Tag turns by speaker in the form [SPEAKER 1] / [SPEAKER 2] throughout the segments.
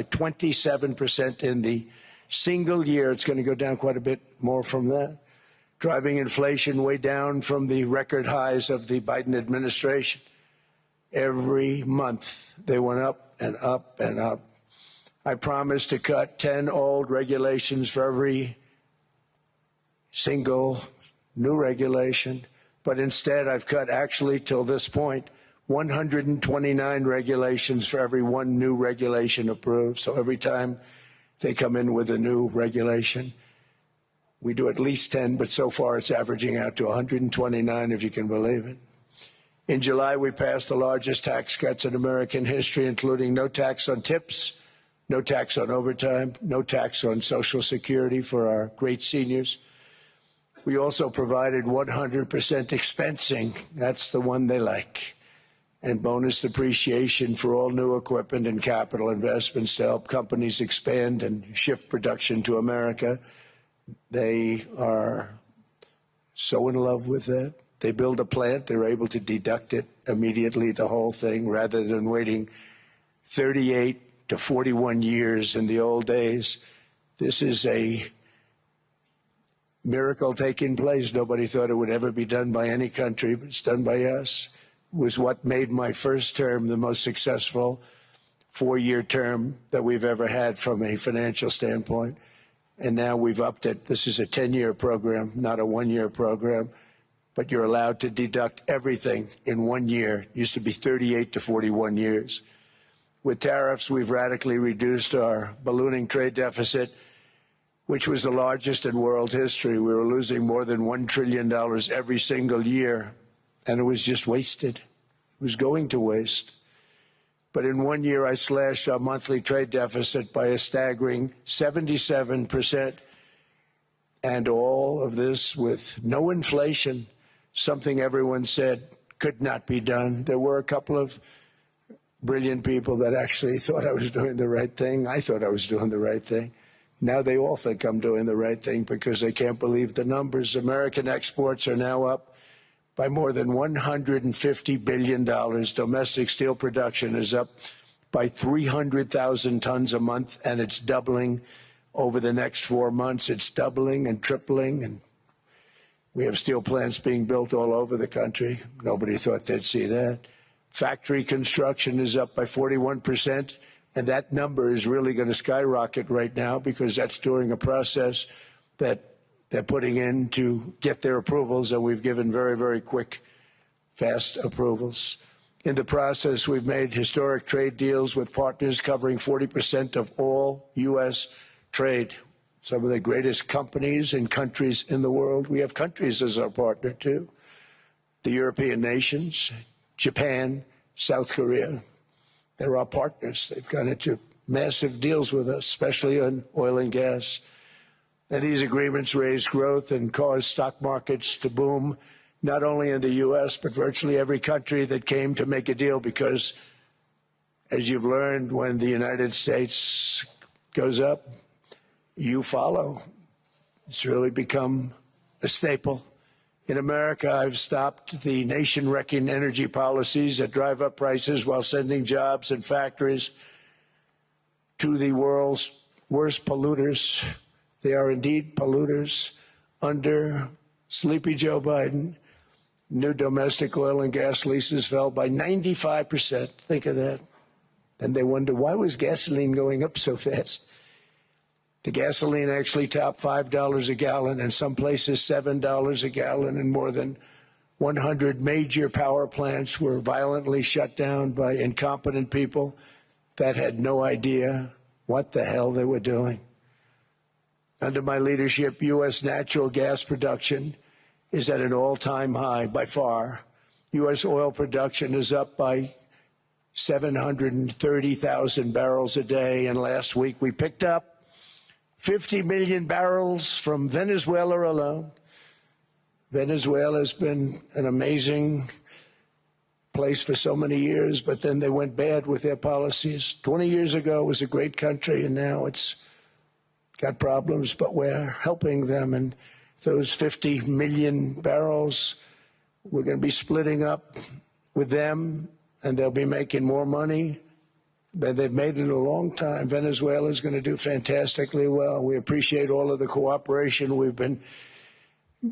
[SPEAKER 1] 27% in the single year. It's going to go down quite a bit more from that, driving inflation way down from the record highs of the Biden administration. Every month they went up and up and up. I promised to cut 10 old regulations for every single new regulation, but instead I've cut, actually till this point, 129 regulations for every one new regulation approved. So every time they come in with a new regulation, we do at least 10, but so far it's averaging out to 129, if you can believe it. In July, we passed the largest tax cuts in American history, including no tax on tips, no tax on overtime, no tax on Social Security for our great seniors. We also provided 100% expensing. That's the one they like. And bonus depreciation for all new equipment and capital investments to help companies expand and shift production to America. They are so in love with that. They build a plant, they're able to deduct it immediately, the whole thing, rather than waiting 38 to 41 years in the old days. This is a miracle taking place. Nobody thought it would ever be done by any country, but it's done by us. Was what made my first term the most successful four-year term that we've ever had from a financial standpoint. And now we've upped it. This is a 10-year program, not a one-year program. But you're allowed to deduct everything in 1 year. It used to be 38 to 41 years. With tariffs, we've radically reduced our ballooning trade deficit, which was the largest in world history. We were losing more than $1 trillion every single year. And it was just wasted. It was going to waste. But in 1 year, I slashed our monthly trade deficit by a staggering 77%. And all of this with no inflation, something everyone said could not be done. There were a couple of brilliant people that actually thought I was doing the right thing. I thought I was doing the right thing. Now they all think I'm doing the right thing because they can't believe the numbers. American exports are now up by more than $150 billion. Domestic steel production is up by 300,000 tons a month, and it's doubling over the next 4 months. It's doubling and tripling, and we have steel plants being built all over the country. Nobody thought they'd see that. Factory construction is up by 41%, and that number is really going to skyrocket right now because that's during a process that they're putting in to get their approvals, and we've given very, very quick, fast approvals. In the process, we've made historic trade deals with partners covering 40% of all U.S. trade. Some of the greatest companies and countries in the world. We have countries as our partner, too. The European nations, Japan, South Korea. They're our partners. They've gone into massive deals with us, especially on oil and gas. And these agreements raise growth and cause stock markets to boom, not only in the U.S., but virtually every country that came to make a deal, because, as you've learned, when the United States goes up, you follow. It's really become a staple. In America, I've stopped the nation-wrecking energy policies that drive up prices while sending jobs and factories to the world's worst polluters. They are indeed polluters. Under sleepy Joe Biden, new domestic oil and gas leases fell by 95%. Think of that. And they wonder, why was gasoline going up so fast? The gasoline actually topped $5 a gallon, and some places $7 a gallon, and more than 100 major power plants were violently shut down by incompetent people that had no idea what the hell they were doing. Under my leadership, U.S. natural gas production is at an all-time high by far. U.S. oil production is up by 730,000 barrels a day, and last week we picked up 50 million barrels from Venezuela alone. Venezuela has been an amazing place for so many years, but then they went bad with their policies. 20 years ago, it was a great country, and now it's got problems, but we're helping them. And those 50 million barrels, we're going to be splitting up with them, and they'll be making more money, But they've made it a long time. Venezuela is going to do fantastically well. We appreciate all of the cooperation we've been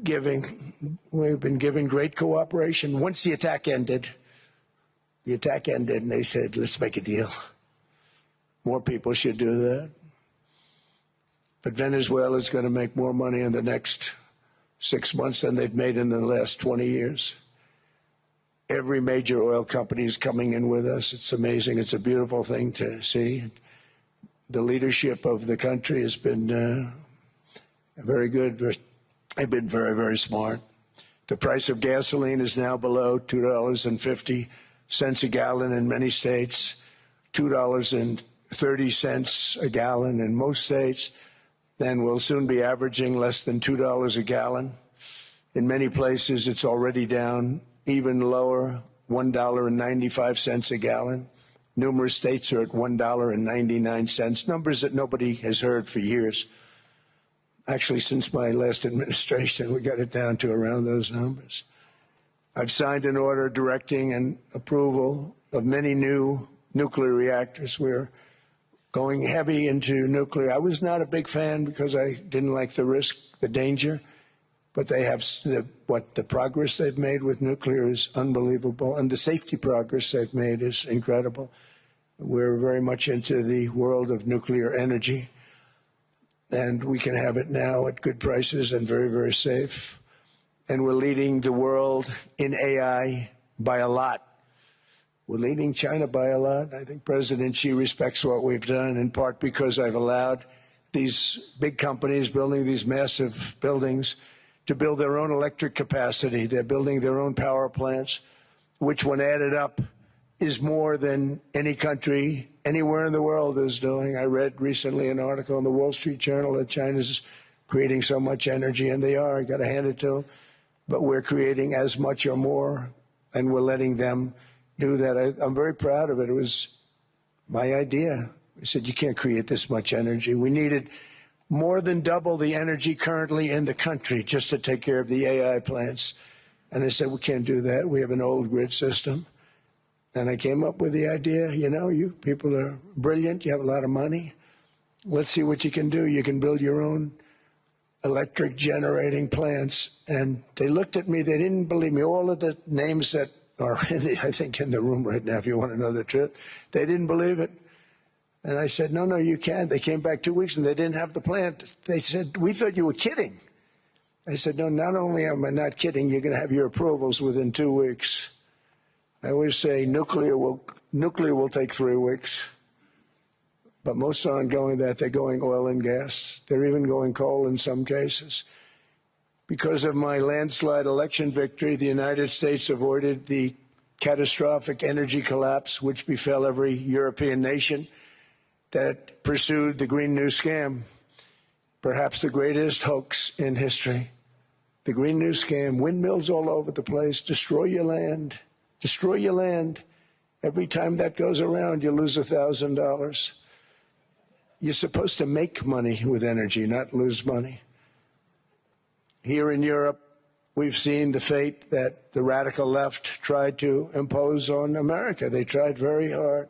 [SPEAKER 1] giving. We've been giving great cooperation. Once the attack ended, and they said, let's make a deal. More people should do that. But Venezuela is going to make more money in the next 6 months than they've made in the last 20 years. Every major oil company is coming in with us. It's amazing. It's a beautiful thing to see. The leadership of the country has been very good. They've been very, very smart. The price of gasoline is now below $2.50 a gallon in many states, $2.30 a gallon in most states. Then we'll soon be averaging less than $2 a gallon. In many places, it's already down even lower, $1.95 a gallon. Numerous states are at $1.99, numbers that nobody has heard for years. Actually, since my last administration, we got it down to around those numbers. I've signed an order directing and approval of many new nuclear reactors. We're going heavy into nuclear. I was not a big fan because I didn't like the risk, the danger. But they have the progress they've made with nuclear is unbelievable, and the safety progress they've made is incredible. We're very much into the world of nuclear energy, and we can have it now at good prices and very, very safe. And we're leading the world in AI by a lot. We're leading China by a lot. I think President Xi respects what we've done, in part because I've allowed these big companies building these massive buildings to build their own electric capacity. They're building their own power plants, which when added up is more than any country anywhere in the world is doing. I read recently an article in the Wall Street Journal that China's creating so much energy, and they are. I got to hand it to them. But we're creating as much or more, and we're letting them do that. I'm very proud of it. It was my idea. I said, you can't create this much energy. We needed more than double the energy currently in the country just to take care of the AI plants. And I said, we can't do that. We have an old grid system. And I came up with the idea, you know, you people are brilliant. You have a lot of money. Let's see what you can do. You can build your own electric generating plants. And they looked at me. They didn't believe me. All of the names that are, I think, in the room right now, if you want to know the truth, they didn't believe it. And I said, no, you can't. They came back 2 weeks and they didn't have the plant. They said, we thought you were kidding. I said, no, not only am I not kidding, you're going to have your approvals within 2 weeks. I always say nuclear will take 3 weeks. But most aren't going that. They're going oil and gas. They're even going coal in some cases. Because of my landslide election victory, the United States avoided the catastrophic energy collapse which befell every European nation that pursued the Green New Scam, perhaps the greatest hoax in history. The Green New Scam, windmills all over the place, destroy your land, destroy your land. Every time that goes around, you lose $1,000. You're supposed to make money with energy, not lose money. Here in Europe, we've seen the fate that the radical left tried to impose on America. They tried very hard.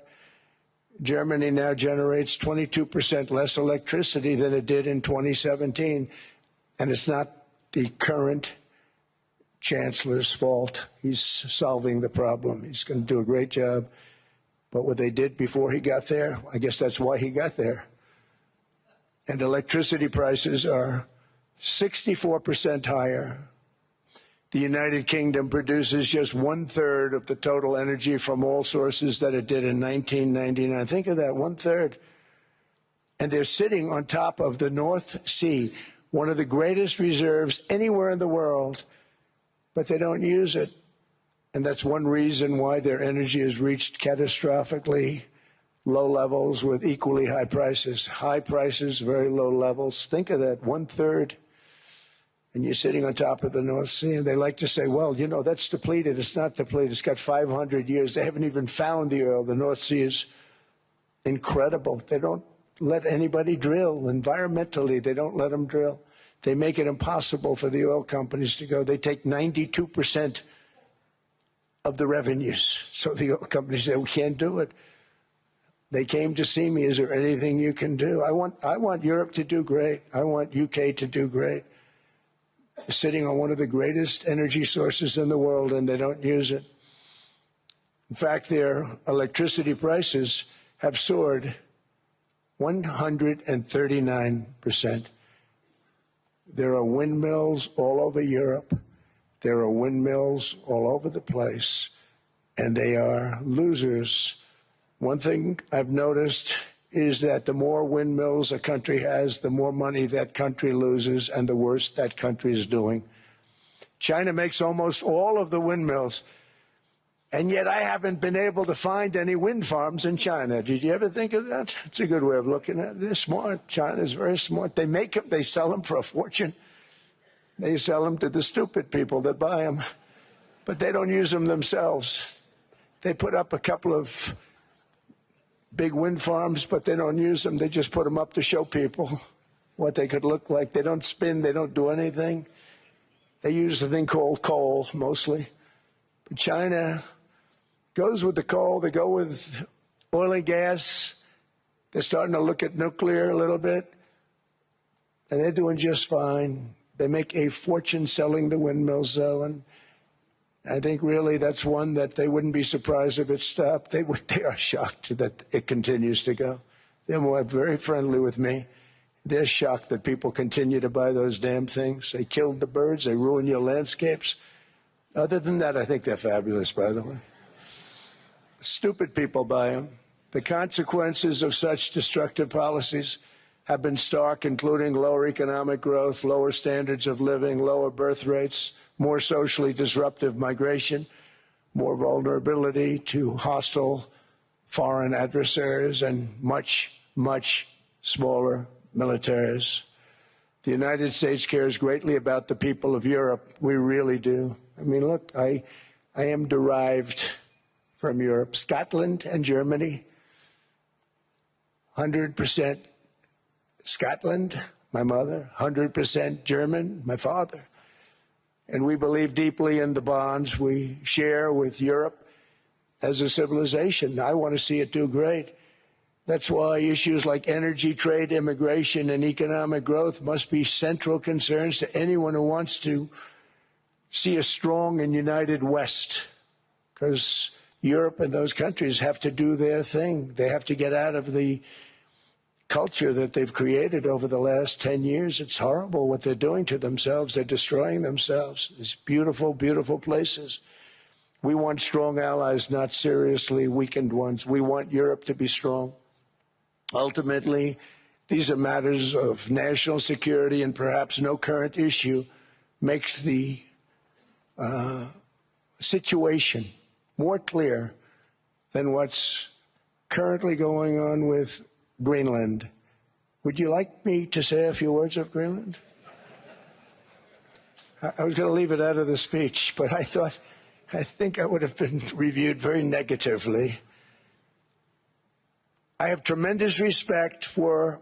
[SPEAKER 1] Germany now generates 22% less electricity than it did in 2017. And it's not the current chancellor's fault. He's solving the problem. He's going to do a great job. But what they did before he got there, I guess that's why he got there. And electricity prices are 64% higher. The United Kingdom produces just 1/3 of the total energy from all sources that it did in 1999. Think of that, 1/3. And they're sitting on top of the North Sea, one of the greatest reserves anywhere in the world, but they don't use it. And that's one reason why their energy has reached catastrophically low levels with equally high prices. High prices, very low levels. Think of that, 1/3. And you're sitting on top of the North Sea, and they like to say, well, you know, that's depleted. It's not depleted. It's got 500 years. They haven't even found the oil. The North Sea is incredible. They don't let anybody drill. Environmentally, they don't let them drill. They make it impossible for the oil companies to go. They take 92% of the revenues. So the oil companies say, we can't do it. They came to see me. Is there anything you can do? I want Europe to do great. I want UK to do great. They're sitting on one of the greatest energy sources in the world, and they don't use it. In fact, their electricity prices have soared 139%. There are windmills all over Europe. There are windmills all over the place, and they are losers. One thing I've noticed is that the more windmills a country has, the more money that country loses and the worse that country is doing. China makes almost all of the windmills, and yet I haven't been able to find any wind farms in China. Did you ever think of that? It's a good way of looking at it. They're smart. China's very smart. They make them, they sell them for a fortune. They sell them to the stupid people that buy them, but they don't use them themselves. They put up a couple of big wind farms, but they don't use them. They just put them up to show people what they could look like. They don't spin. They don't do anything. They use a thing called coal, mostly. But China goes with the coal. They go with oil and gas. They're starting to look at nuclear a little bit, and they're doing just fine. They make a fortune selling the windmills, though, and I think really that's one that they wouldn't be surprised if it stopped. They are shocked that it continues to go. They're very friendly with me. They're shocked that people continue to buy those damn things. They killed the birds. They ruin your landscapes. Other than that, I think they're fabulous, by the way. Stupid people buy them. The consequences of such destructive policies have been stark, including lower economic growth, lower standards of living, lower birth rates, more socially disruptive migration, more vulnerability to hostile foreign adversaries, and much, much smaller militaries. The United States cares greatly about the people of Europe. We really do. I mean, look, I am derived from Europe. Scotland and Germany, 100% Scotland, my mother, 100% German, my father. And we believe deeply in the bonds we share with Europe as a civilization. I want to see it do great. That's why issues like energy, trade, immigration, and economic growth must be central concerns to anyone who wants to see a strong and united West, because Europe and those countries have to do their thing. They have to get out of the culture that they've created over the last 10 years. It's horrible what they're doing to themselves. They're destroying themselves. These beautiful, beautiful places. We want strong allies, not seriously weakened ones. We want Europe to be strong. Ultimately, these are matters of national security, and perhaps no current issue makes the situation more clear than what's currently going on with Greenland. Would you like me to say a few words of Greenland? I was going to leave it out of the speech, but I think I would have been reviewed very negatively. I have tremendous respect for